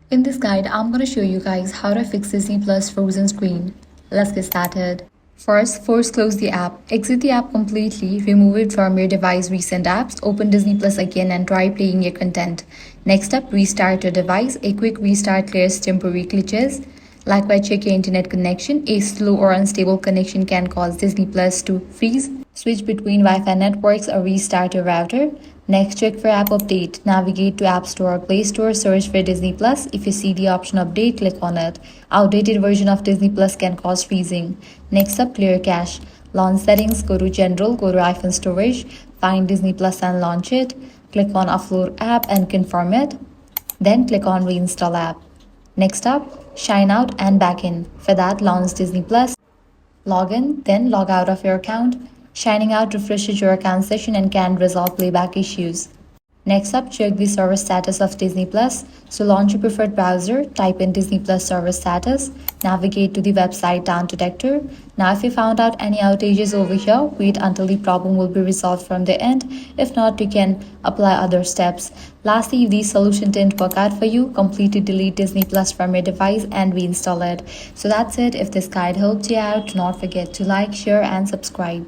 In this guide, I'm going to show you guys how to fix Disney Plus frozen screen. Let's get started. First, force close the app. Exit the app completely, remove it from your device recent apps, open Disney Plus again and try playing your content. Next up, restart your device. A quick restart clears temporary glitches. Likewise, check your internet connection. A slow or unstable connection can cause Disney Plus to freeze. Switch between Wi-Fi networks or restart your router. Next, check for app update. Navigate to App Store or Play Store, search for Disney Plus. If you see the option update, click on it. Outdated version of Disney Plus can cause freezing. Next up, clear cache. Launch settings, go to General, go to iPhone storage, find Disney Plus and launch it. Click on Upload app and confirm it. Then click on Reinstall app. Next up, sign out and back in. For that, launch Disney Plus. Log in, then log out of your account. Signing out refreshes your account session and can resolve playback issues. Next up, check the server status of Disney Plus. So launch your preferred browser, type in Disney Plus server status, navigate to the website Down Detector. Now if you found out any outages over here, wait until the problem will be resolved from the end. If not, you can apply other steps. Lastly, if the solution didn't work out for you, completely delete Disney Plus from your device and reinstall it. So that's it. If this guide helped you out, do not forget to like, share and subscribe.